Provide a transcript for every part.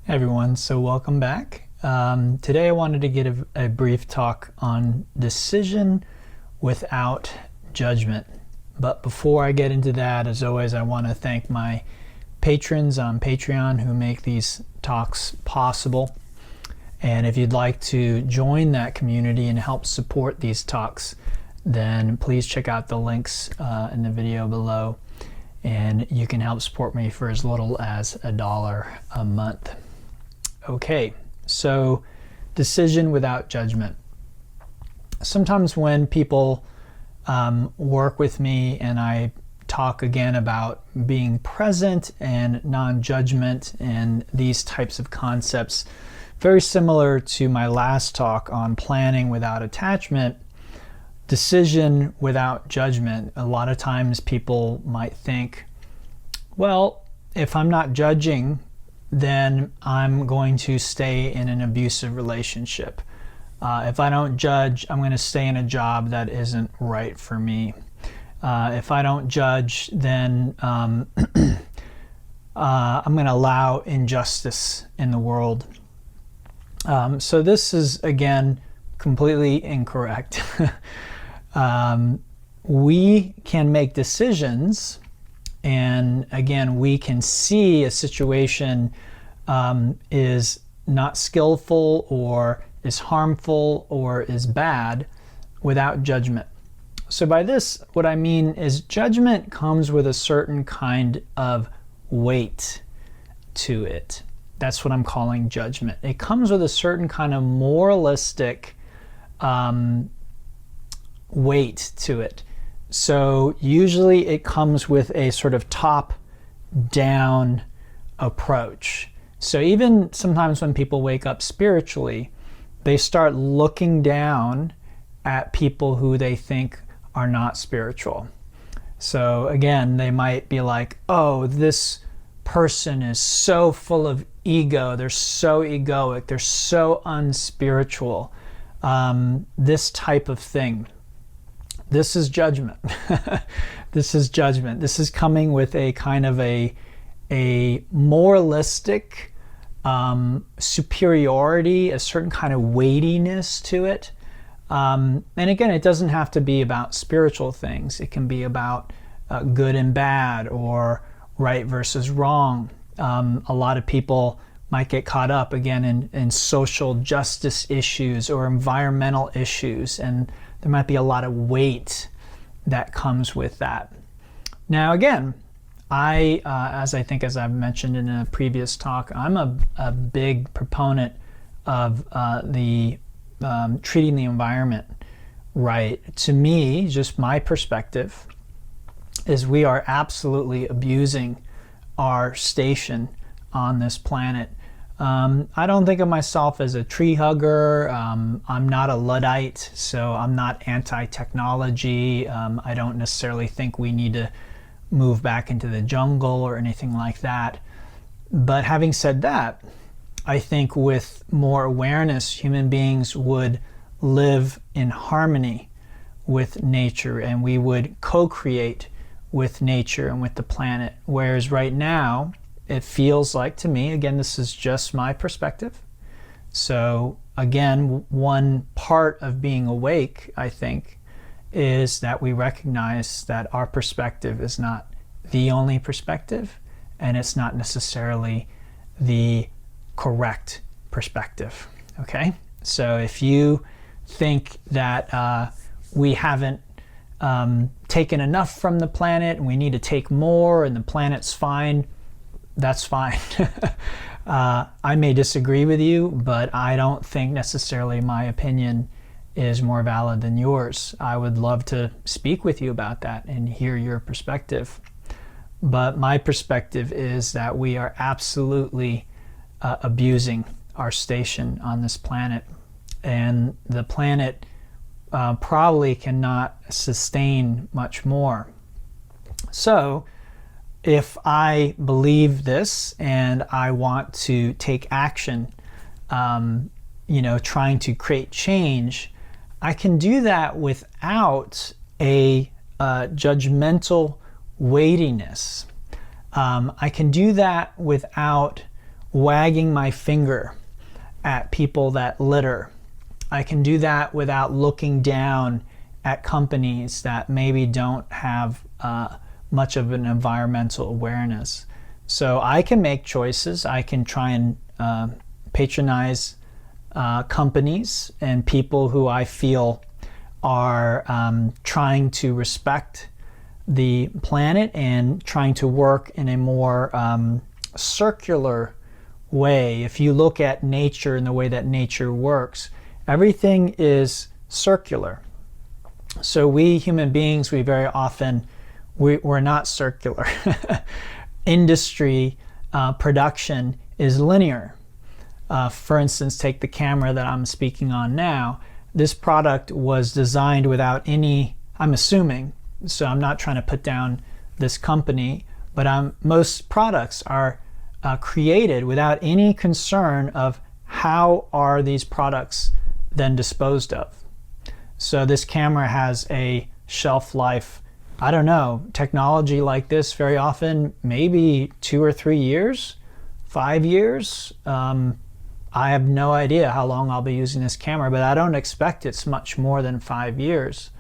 Hey everyone, so welcome back. Today I wanted to give a brief talk on decision without judgment. But before I get into that, as always, I want to thank my patrons on Patreon who make these talks possible. And if you'd like to join that community and help support these talks, then please check out the links in the video below. And you can help support me for as little as $1 a month. Okay, so decision without judgment. Sometimes when people work with me and I talk again about being present and non-judgment and these types of concepts, very similar to my last talk on planning without attachment, decision without judgment, a lot of times people might think, well, if I'm not judging, then I'm going to stay in an abusive relationship. If I don't judge, I'm going to stay in a job that isn't right for me. If I don't judge, then I'm going to allow injustice in the world. So this is, again, completely incorrect. We can make decisions, and again, we can see a situation is not skillful or is harmful or is bad without judgment. So by this, what I mean is judgment comes with a certain kind of weight to it. That's what I'm calling judgment. It comes with a certain kind of moralistic weight to it. So usually it comes with a sort of top-down approach. So even sometimes when people wake up spiritually, they start looking down at people who they think are not spiritual. So again, they might be like, oh, this person is so full of ego, they're so egoic, they're so unspiritual. This type of thing. This is judgment. This is judgment. This is coming with a kind of a moralistic superiority, a certain kind of weightiness to it. And again, it doesn't have to be about spiritual things. It can be about good and bad or right versus wrong. A lot of people might get caught up again in social justice issues or environmental issues, and there might be a lot of weight that comes with that. Now again, as I've mentioned in a previous talk, I'm a big proponent of treating the environment right. To me, just my perspective, is we are absolutely abusing our station on this planet. I don't think of myself as a tree hugger. I'm not a Luddite, so I'm not anti-technology. I don't necessarily think we need to move back into the jungle or anything like that. But having said that, I think with more awareness, human beings would live in harmony with nature, and we would co-create with nature and with the planet. Whereas right now, it feels like to me, again, this is just my perspective. So again, one part of being awake, I think, is that we recognize that our perspective is not the only perspective, and it's not necessarily the correct perspective. Okay? So if you think that we haven't taken enough from the planet and we need to take more and the planet's fine, that's fine. I may disagree with you, but I don't think necessarily my opinion is more valid than yours. I would love to speak with you about that and hear your perspective. But my perspective is that we are absolutely abusing our station on this planet. And the planet probably cannot sustain much more. So if I believe this and I want to take action, trying to create change, I can do that without a judgmental weightiness. I can do that without wagging my finger at people that litter. I can do that without looking down at companies that maybe don't have much of an environmental awareness. So I can make choices. I can try and patronize companies and people who I feel are trying to respect the planet and trying to work in a more circular way. If you look at nature and the way that nature works, everything is circular. So we human beings, we very often, we're not circular. Industry production is linear. For instance, take the camera that I'm speaking on now. This product was designed without any, I'm assuming, so I'm not trying to put down this company, but most products are created without any concern of how are these products then disposed of. So this camera has a shelf life, I don't know, technology like this very often, maybe 2 or 3 years, 5 years. I have no idea how long I'll be using this camera, but I don't expect it's much more than 5 years.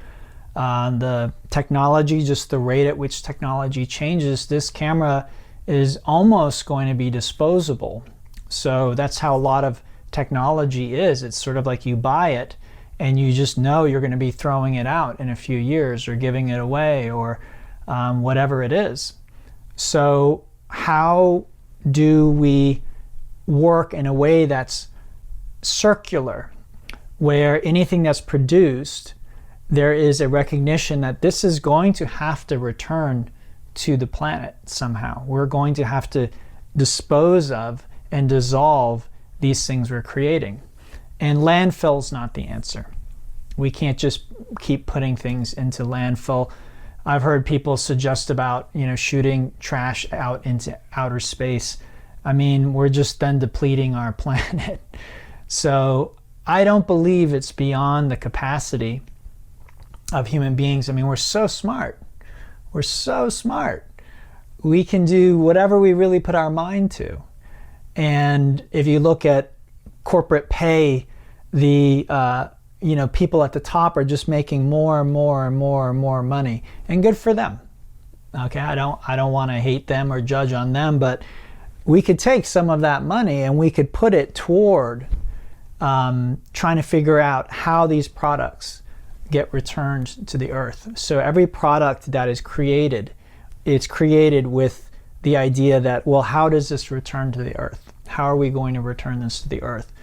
The technology, just the rate at which technology changes, this camera is almost going to be disposable. So that's how a lot of technology is. It's sort of like you buy it and you just know you're going to be throwing it out in a few years or giving it away or whatever it is. So how do we work in a way that's circular, where anything that's produced, there is a recognition that this is going to have to return to the planet somehow. We're going to have to dispose of and dissolve these things we're creating. And landfill's not the answer. We can't just keep putting things into landfill. I've heard people suggest about, shooting trash out into outer space. I mean, we're just then depleting our planet. So I don't believe it's beyond the capacity of human beings. I mean, we're so smart. We're so smart. We can do whatever we really put our mind to. And if you look at corporate pay, the people at the top are just making more and more and more and more money, and good for them. Okay, I don't want to hate them or judge on them, but we could take some of that money and we could put it toward trying to figure out how these products get returned to the earth. So every product that is created, it's created with the idea that, well, how does this return to the earth? How are we going to return this to the earth?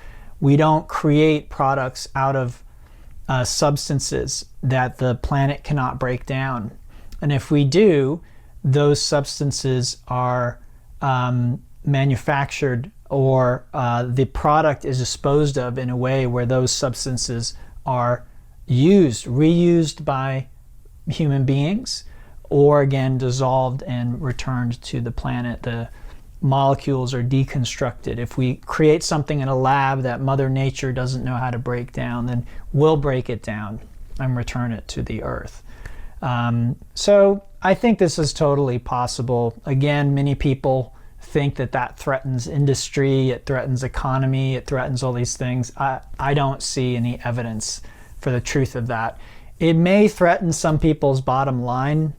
We don't create products out of substances that the planet cannot break down. And if we do, those substances are manufactured, or the product is disposed of in a way where those substances are reused by human beings, or again dissolved and returned to the planet. The molecules are deconstructed. If we create something in a lab that Mother Nature doesn't know how to break down, then we'll break it down and return it to the earth. So I think this is totally possible. Again, many people think that threatens industry, it threatens economy, it threatens all these things. I don't see any evidence for the truth of that. It may threaten some people's bottom line,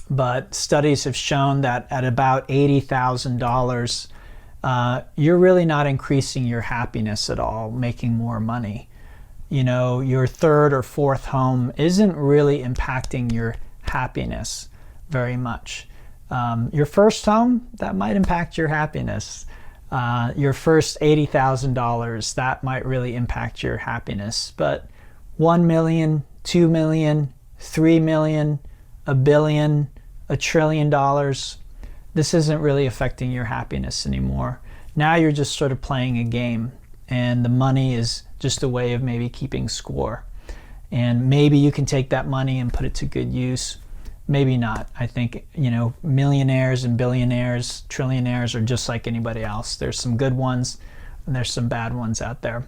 but studies have shown that at about $80,000, you're really not increasing your happiness at all, making more money. Your third or fourth home isn't really impacting your happiness very much. Your first home, that might impact your happiness. Your first $80,000, that might really impact your happiness. But 1 million, 2 million, 3 million, a billion, $1 trillion, this isn't really affecting your happiness anymore. Now you're just sort of playing a game, and the money is just a way of maybe keeping score. And maybe you can take that money and put it to good use. Maybe not. I think, millionaires and billionaires, trillionaires are just like anybody else. There's some good ones and there's some bad ones out there.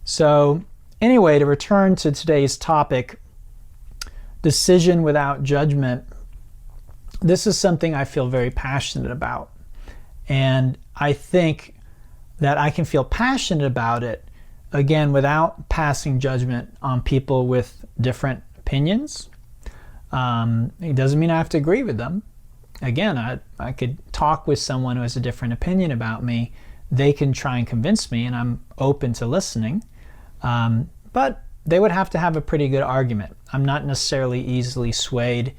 So anyway, to return to today's topic, decision without judgment, this is something I feel very passionate about. And I think that I can feel passionate about it, again, without passing judgment on people with different opinions. It doesn't mean I have to agree with them. Again, I could talk with someone who has a different opinion about me. They can try and convince me, and I'm open to listening. But they would have to have a pretty good argument. I'm not necessarily easily swayed,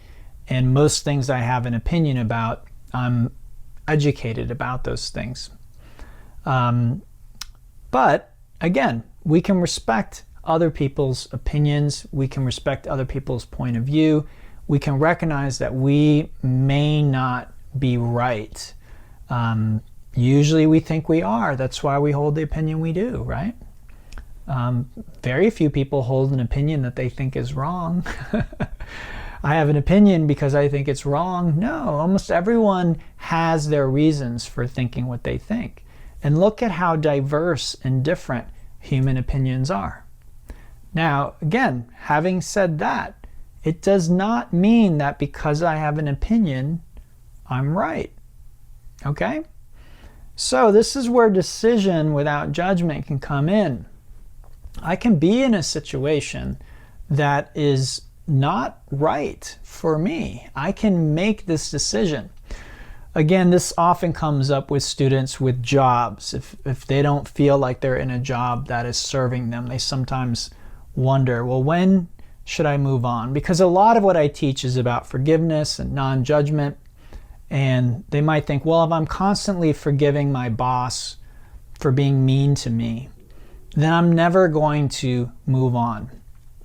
and most things I have an opinion about, I'm educated about those things. But again, we can respect other people's opinions. We can respect other people's point of view. We can recognize that we may not be right. Usually we think we are. That's why we hold the opinion we do, right? Very few people hold an opinion that they think is wrong. I have an opinion because I think it's wrong. No, almost everyone has their reasons for thinking what they think. And look at how diverse and different human opinions are. Now, again, having said that, it does not mean that because I have an opinion, I'm right. Okay? So this is where decision without judgment can come in. I can be in a situation that is not right for me. I can make this decision. Again, this often comes up with students with jobs. If they don't feel like they're in a job that is serving them, they sometimes wonder, well, when should I move on? Because a lot of what I teach is about forgiveness and non-judgment. And they might think, well, if I'm constantly forgiving my boss for being mean to me, then I'm never going to move on.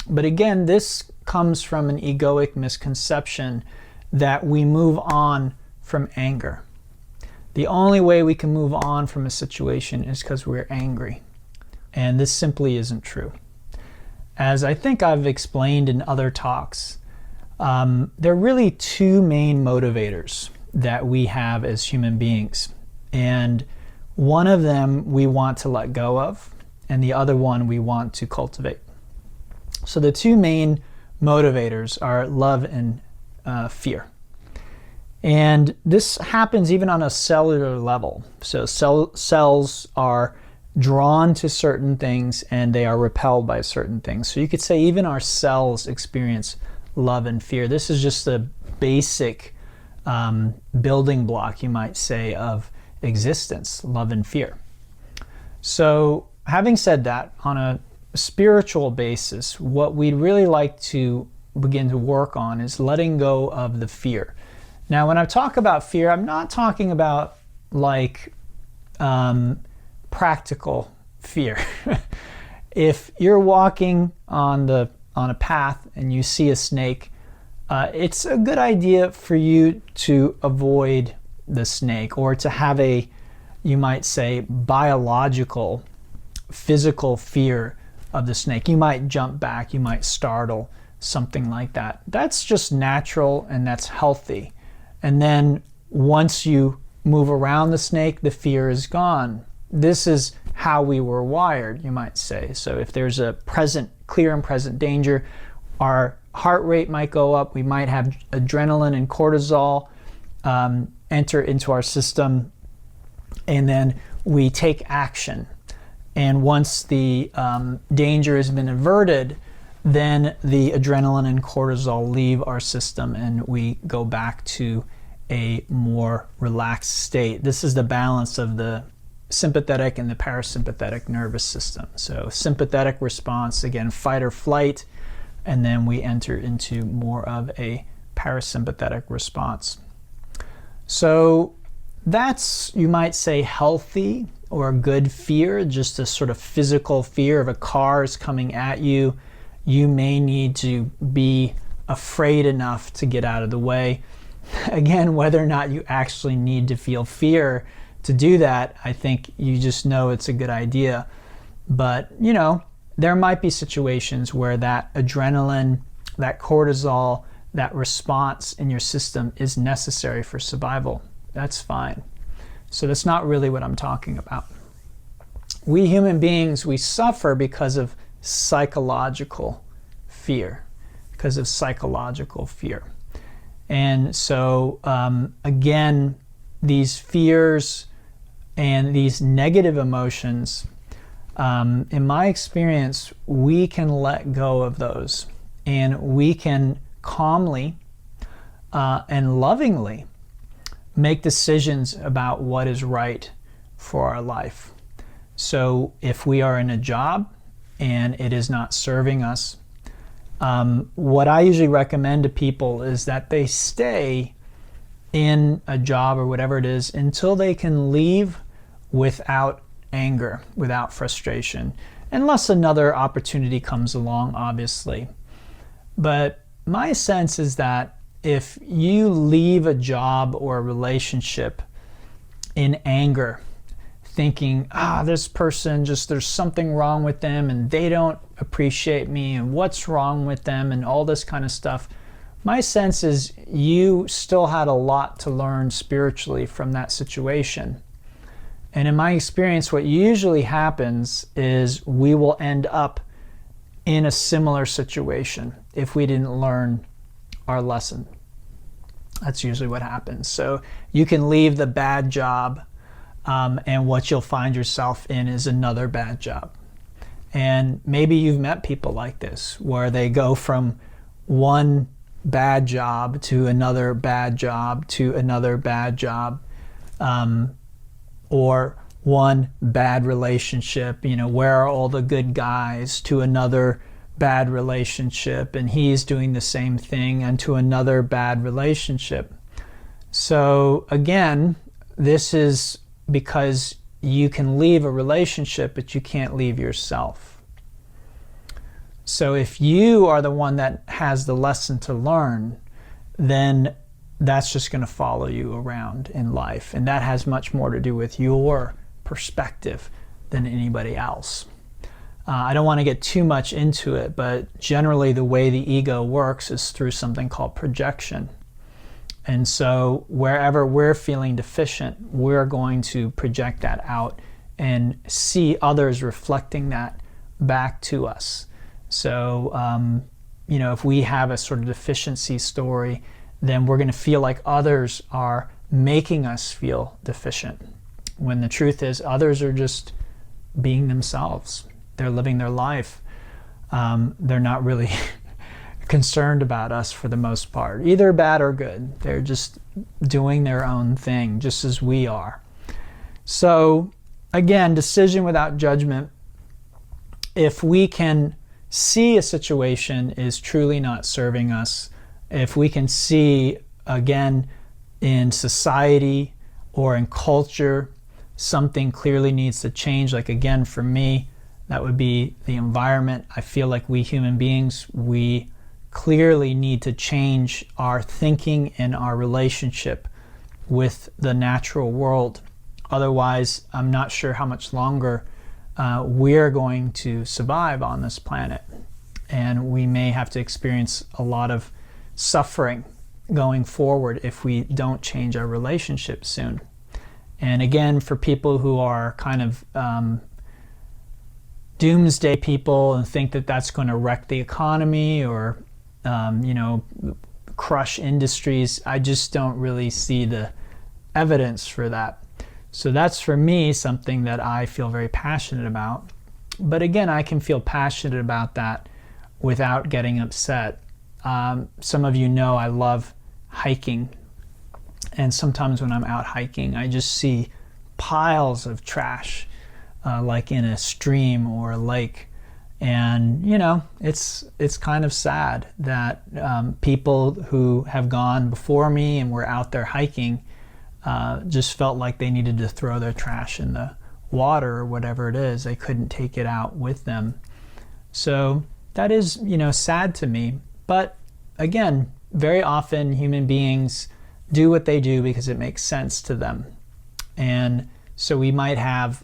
But again, this comes from an egoic misconception that we move on from anger. The only way we can move on from a situation is because we're angry. And this simply isn't true. As I think I've explained in other talks, there are really two main motivators that we have as human beings. And one of them we want to let go of, and the other one we want to cultivate. So the two main motivators are love and fear. And this happens even on a cellular level. So cells are drawn to certain things and they are repelled by certain things. So you could say even our cells experience love and fear. This is just the basic building block, you might say, of existence, love and fear. So having said that, on a spiritual basis, what we'd really like to begin to work on is letting go of the fear. Now, when I talk about fear, I'm not talking about like practical fear. If you're walking on a path and you see a snake, it's a good idea for you to avoid the snake, or to have a, you might say, biological, physical fear of the snake. You might jump back, you might startle, something like that. That's just natural and that's healthy. And then once you move around the snake, the fear is gone. This is how we were wired, you might say. So if there's a clear and present danger, our heart rate might go up. We might have adrenaline and cortisol enter into our system, and then we take action. And once the danger has been averted, then the adrenaline and cortisol leave our system and we go back to a more relaxed state. This is the balance of the sympathetic and the parasympathetic nervous system. So sympathetic response, again, fight or flight, and then we enter into more of a parasympathetic response. So that's, you might say, healthy or a good fear, just a sort of physical fear of a car is coming at you. You may need to be afraid enough to get out of the way. Again, whether or not you actually need to feel fear to do that, I think you just know it's a good idea. But, you know, there might be situations where that adrenaline, that cortisol, that response in your system is necessary for survival. That's fine. So that's not really what I'm talking about. We human beings, we suffer because of psychological fear. Because of psychological fear. And so, again, these fears And these negative emotions, in my experience, we can let go of those, and we can calmly and lovingly make decisions about what is right for our life. So if we are in a job and it is not serving us, what I usually recommend to people is that they stay in a job or whatever it is until they can leave without anger, without frustration, unless another opportunity comes along, obviously. But my sense is that if you leave a job or a relationship in anger, thinking, this person, just there's something wrong with them and they don't appreciate me and what's wrong with them and all this kind of stuff, my sense is you still had a lot to learn spiritually from that situation. And in my experience, what usually happens is we will end up in a similar situation if we didn't learn our lesson. That's usually what happens. So you can leave the bad job, and what you'll find yourself in is another bad job. And maybe you've met people like this, where they go from one bad job to another bad job to another bad job, or one bad relationship, where are all the good guys, to another bad relationship, and he's doing the same thing, and to another bad relationship. So again, this is because you can leave a relationship, but you can't leave yourself. So if you are the one that has the lesson to learn, then that's just going to follow you around in life. And that has much more to do with your perspective than anybody else. I don't want to get too much into it, but generally the way the ego works is through something called projection. And so wherever we're feeling deficient, we're going to project that out and see others reflecting that back to us. So, if we have a sort of deficiency story, then we're going to feel like others are making us feel deficient. When the truth is, others are just being themselves. They're living their life. They're not really concerned about us for the most part, either bad or good. They're just doing their own thing, just as we are. So, again, decision without judgment. If we can see a situation is truly not serving us, if we can see, again, in society or in culture, something clearly needs to change, like again, for me, that would be the environment. I feel like we human beings, we clearly need to change our thinking and our relationship with the natural world. Otherwise, I'm not sure how much longer we're going to survive on this planet, and we may have to experience a lot of suffering going forward if we don't change our relationship soon. And again, for people who are kind of doomsday people and think that that's going to wreck the economy or crush industries, I just don't really see the evidence for that. So that's, for me, something that I feel very passionate about. But again, I can feel passionate about that without getting upset. Some of you know I love hiking. And sometimes when I'm out hiking, I just see piles of trash, like in a stream or a lake. And, it's kind of sad that people who have gone before me and were out there hiking just felt like they needed to throw their trash in the water or whatever it is. They couldn't take it out with them. So that is, sad to me. But again, very often human beings do what they do because it makes sense to them. And so we might have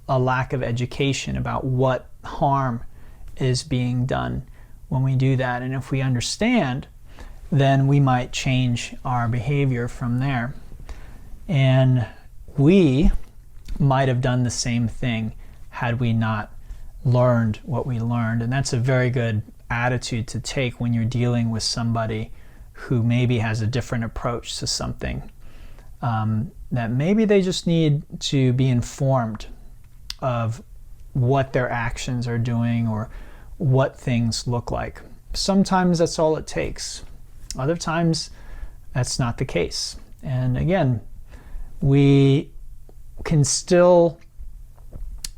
a lack of education about what harm is being done when we do that. And if we understand, then we might change our behavior from there. And we might have done the same thing had we not learned what we learned. And that's a very good attitude to take when you're dealing with somebody who maybe has a different approach to something. that maybe they just need to be informed of what their actions are doing or what things look like. Sometimes that's all it takes. Other times that's not the case. And again, we can still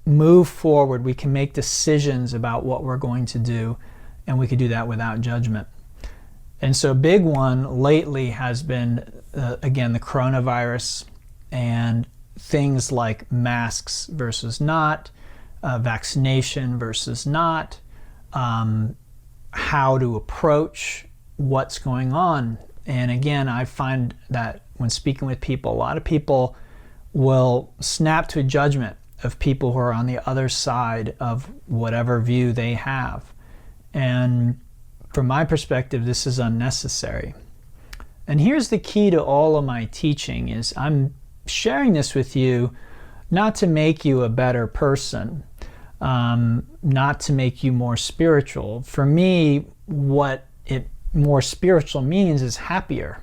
move forward. We can make decisions about what we're going to do, and we could do that without judgment. And so a big one lately has been, again, the coronavirus and things like masks versus not, vaccination versus not, how to approach what's going on. And again, I find that when speaking with people, a lot of people will snap to a judgment of people who are on the other side of whatever view they have. And from my perspective, this is unnecessary. And here's the key to all of my teaching is I'm sharing this with you not to make you a better person, not to make you more spiritual. For me, what it more spiritual means is happier.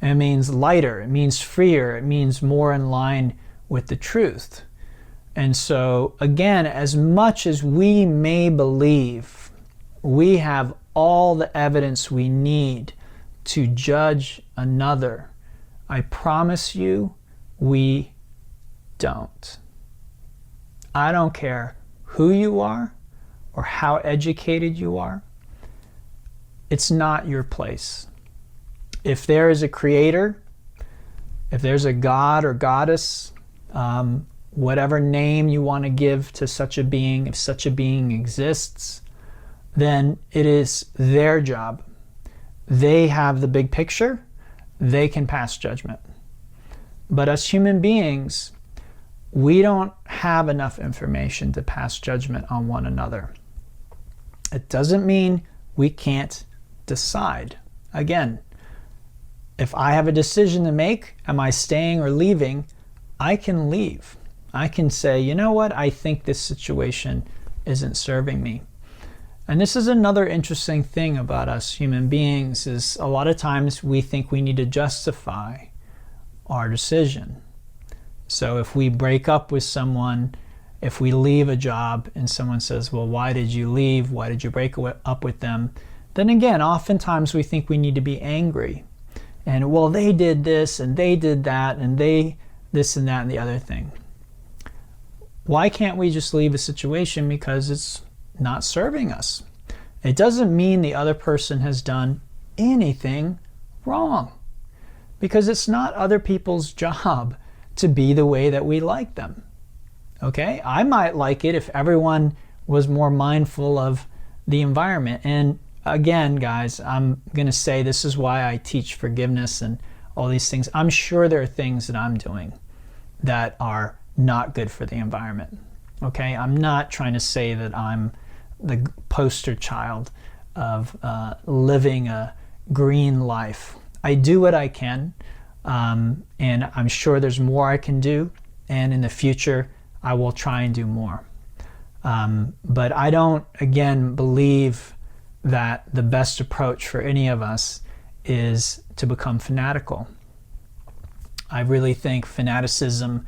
It means lighter. It means freer. It means more in line with the truth. And so, again, as much as we may believe we have all the evidence we need to judge another, I promise you we don't. I don't care who you are or how educated you are. It's not your place. If there is a creator, if there's a god or goddess, whatever name you want to give to such a being, if such a being exists, then it is their job. They have the big picture. They can pass judgment. But as human beings, we don't have enough information to pass judgment on one another. It doesn't mean we can't decide. Again, if I have a decision to make, am I staying or leaving, I can leave. I can say, you know what, I think this situation isn't serving me. And this is another interesting thing about us human beings is a lot of times we think we need to justify our decision. So if we break up with someone, if we leave a job and someone says, well, why did you leave? Why did you break up with them? Then again, oftentimes we think we need to be angry. And well, they did this and they did that and they this and that and the other thing. Why can't we just leave a situation because it's not serving us? It doesn't mean the other person has done anything wrong, because it's not other people's job to be the way that we like them. Okay? I might like it if everyone was more mindful of the environment. And again, guys, I'm going to say this is why I teach forgiveness and all these things. I'm sure there are things that I'm doing that are not good for the environment. Okay? I'm not trying to say that I'm the poster child of living a green life. I do what I can, and I'm sure there's more I can do, and in the future I will try and do more. But I don't, again, believe that the best approach for any of us is to become fanatical. I really think fanaticism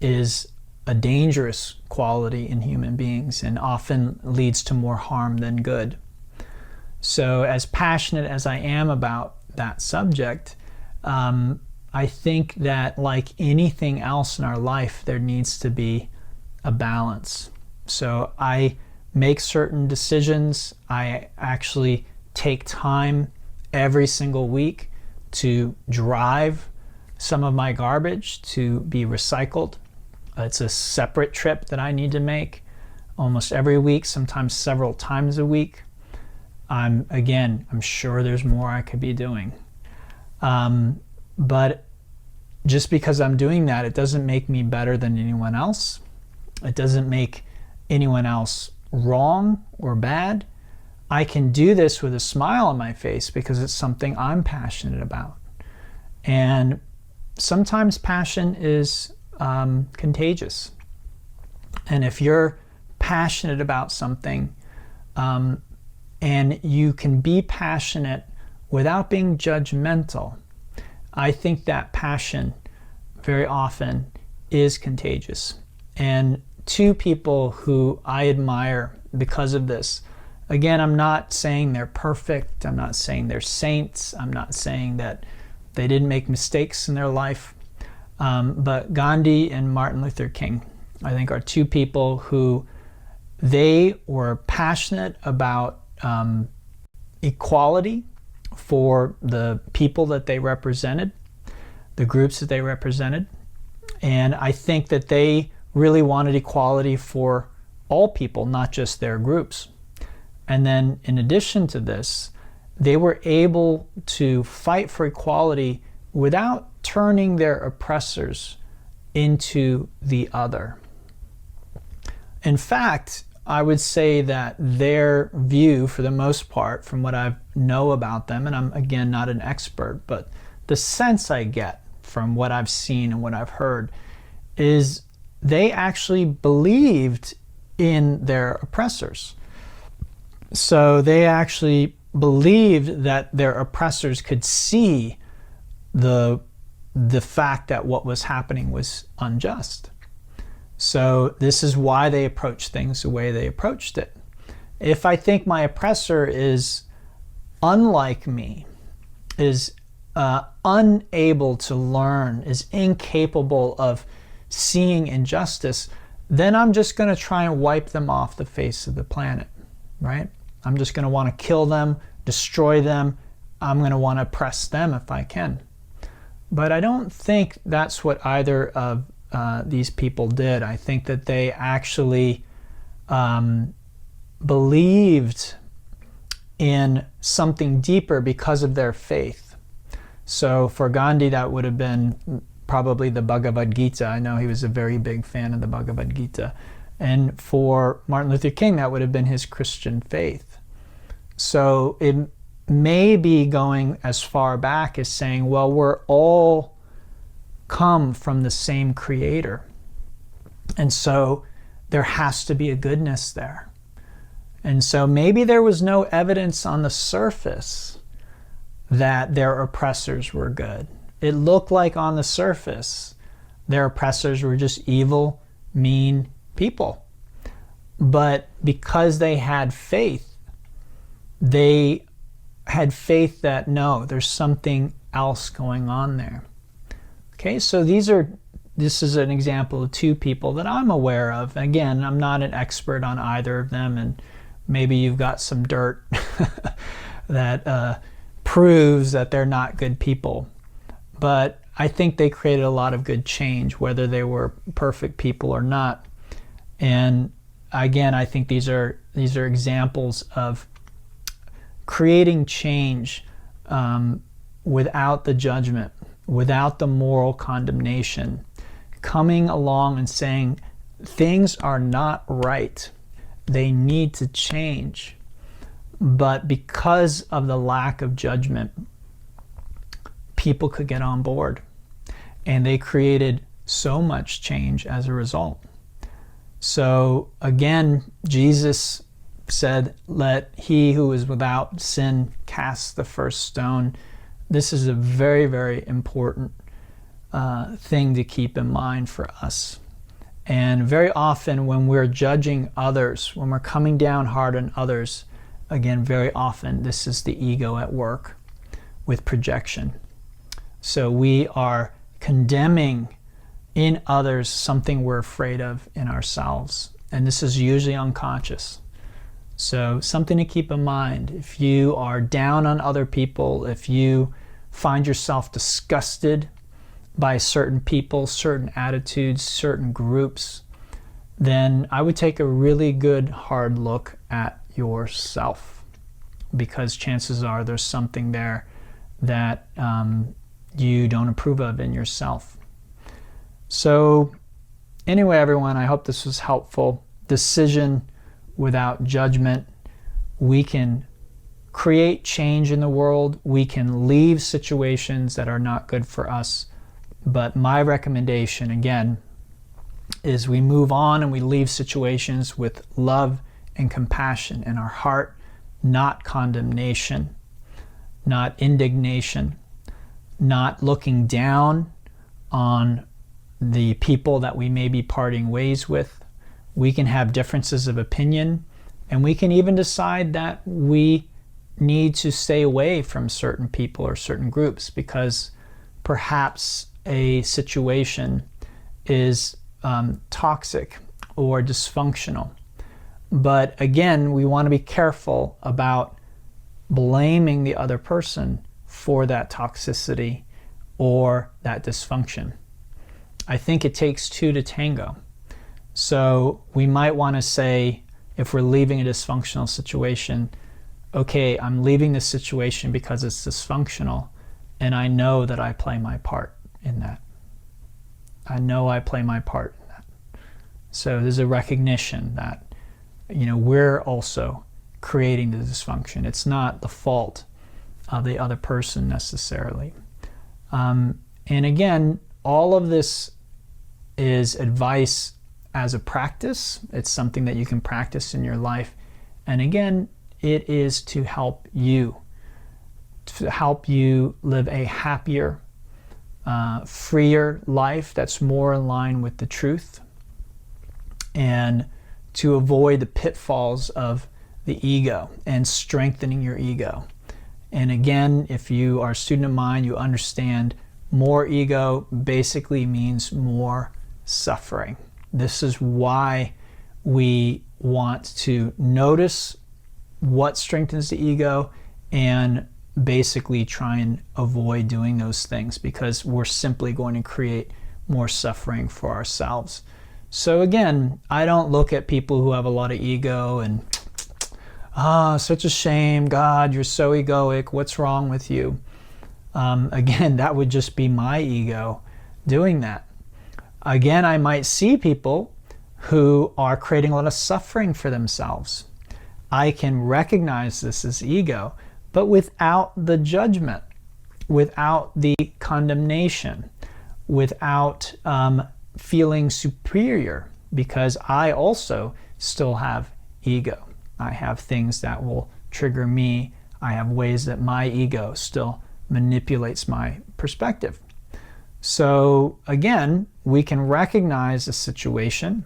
is a dangerous quality in human beings and often leads to more harm than good. So as passionate as I am about that subject, I think that like anything else in our life, there needs to be a balance. So I make certain decisions. I actually take time every single week to drive some of my garbage to be recycled. It's a separate trip that I need to make almost every week, sometimes several times a week. I'm sure there's more I could be doing. But just because I'm doing that, it doesn't make me better than anyone else. It doesn't make anyone else wrong or bad. I can do this with a smile on my face because it's something I'm passionate about. And sometimes passion is contagious. And if you're passionate about something, and you can be passionate without being judgmental, I think that passion very often is contagious. And two people who I admire because of this, again, I'm not saying they're perfect, I'm not saying they're saints, I'm not saying that they didn't make mistakes in their life, but Gandhi and Martin Luther King, I think, are two people who they were passionate about equality for the people that they represented, the groups that they represented. And I think that they really wanted equality for all people, not just their groups. And then in addition to this, they were able to fight for equality without turning their oppressors into the other. In fact, I would say that their view, for the most part, from what I know about them, and I'm again not an expert, but the sense I get from what I've seen and what I've heard is they actually believed in their oppressors. So they actually believed that their oppressors could see the fact that what was happening was unjust. So this is why they approached things the way they approached it. If I think my oppressor is unlike me, is unable to learn, is incapable of seeing injustice, then I'm just going to try and wipe them off the face of the planet, right? I'm just going to want to kill them, destroy them. I'm going to want to oppress them if I can. But I don't think that's what either of these people did. I think that they actually believed in something deeper because of their faith. So for Gandhi, that would have been probably the Bhagavad Gita. I know he was a very big fan of the Bhagavad Gita. And for Martin Luther King, that would have been his Christian faith. So it may be going as far back as saying, well, we're all come from the same creator. And so there has to be a goodness there. And so maybe there was no evidence on the surface that their oppressors were good. It looked like on the surface their oppressors were just evil, mean people. But because they had faith that no, there's something else going on there. Okay, so this is an example of two people that I'm aware of. Again, I'm not an expert on either of them, and maybe you've got some dirt that proves that they're not good people. But I think they created a lot of good change, whether they were perfect people or not. And again, I think these are examples of creating change without the judgment, without the moral condemnation, coming along and saying things are not right, they need to change. But because of the lack of judgment, people could get on board, and they created so much change as a result. So again, Jesus said, let he who is without sin cast the first stone. This is a very, very important thing to keep in mind for us. And very often when we're judging others, when we're coming down hard on others, again, very often this is the ego at work with projection. So we are condemning in others something we're afraid of in ourselves. And this is usually unconscious. So something to keep in mind. If you are down on other people, if you find yourself disgusted by certain people, certain attitudes, certain groups, then I would take a really good hard look at yourself, because chances are there's something there that you don't approve of in yourself. So anyway, everyone, I hope this was helpful. Decision without judgment. We can create change in the world. We can leave situations that are not good for us. But my recommendation, again, is we move on and we leave situations with love and compassion in our heart, not condemnation, not indignation. not looking down on the people that we may be parting ways with. We can have differences of opinion, and we can even decide that we need to stay away from certain people or certain groups because perhaps a situation is toxic or dysfunctional. But again, we want to be careful about blaming the other person for that toxicity or that dysfunction. I think it takes two to tango. So we might want to say, if we're leaving a dysfunctional situation, okay, I'm leaving this situation because it's dysfunctional, and I know that I play my part in that. I know I play my part in that. So there's a recognition that, we're also creating the dysfunction. It's not the fault of the other person necessarily. And again, all of this is advice as a practice. It's something that you can practice in your life. And again, it is to help you live a happier, freer life that's more in line with the truth, and to avoid the pitfalls of the ego and strengthening your ego. And again, if you are a student of mine, you understand more ego basically means more suffering. This is why we want to notice what strengthens the ego and basically try and avoid doing those things, because we're simply going to create more suffering for ourselves. So again, I don't look at people who have a lot of ego and, such a shame, God, you're so egoic, what's wrong with you? Again, that would just be my ego doing that. Again, I might see people who are creating a lot of suffering for themselves. I can recognize this as ego, but without the judgment, without the condemnation, without feeling superior, because I also still have ego. I have things that will trigger me. I have ways that my ego still manipulates my perspective. So again, we can recognize a situation.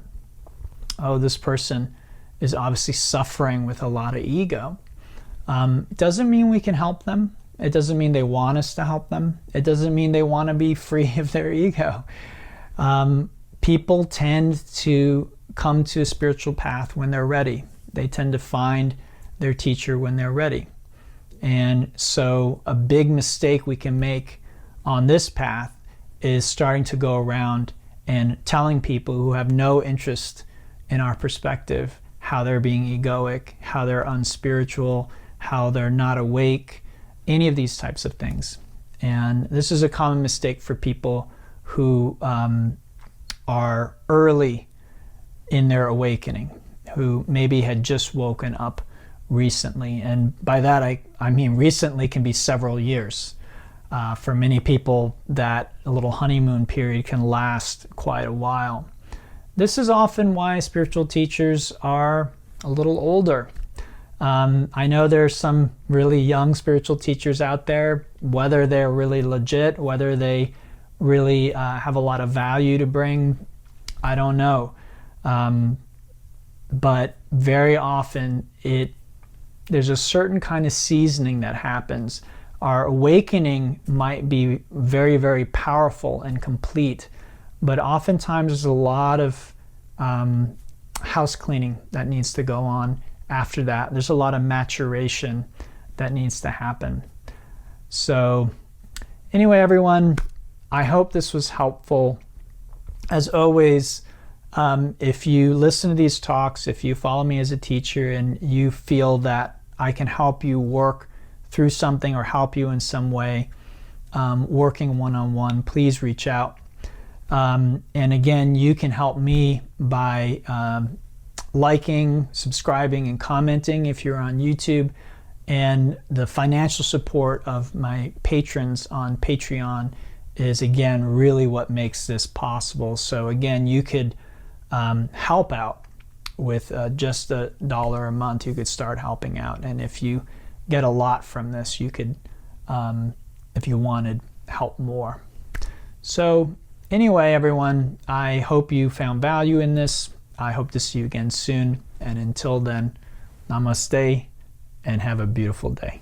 Oh, this person is obviously suffering with a lot of ego. It doesn't mean we can help them. It doesn't mean they want us to help them. It doesn't mean they want to be free of their ego. People tend to come to a spiritual path when they're ready. They tend to find their teacher when they're ready. And so a big mistake we can make on this path is starting to go around and telling people who have no interest in our perspective how they're being egoic, how they're unspiritual, how they're not awake, any of these types of things. And this is a common mistake for people who are early in their awakening, who maybe had just woken up recently. And by that, I mean recently can be several years. For many people, that a little honeymoon period can last quite a while. This is often why spiritual teachers are a little older. I know there's some really young spiritual teachers out there, whether they're really legit, whether they really have a lot of value to bring, I don't know. But very often there's a certain kind of seasoning that happens. Our awakening might be very, very powerful and complete, but oftentimes there's a lot of house cleaning that needs to go on after that. There's a lot of maturation that needs to happen. So anyway, everyone, I hope this was helpful. As always, if you listen to these talks, if you follow me as a teacher and you feel that I can help you work through something or help you in some way, working one-on-one, please reach out. And again, you can help me by liking, subscribing, and commenting if you're on YouTube. And the financial support of my patrons on Patreon is, again, really what makes this possible. So again, you could help out with just $1 a month. You could start helping out. And if you get a lot from this, you could, if you wanted, help more. So anyway, everyone, I hope you found value in this. I hope to see you again soon. And until then, namaste and have a beautiful day.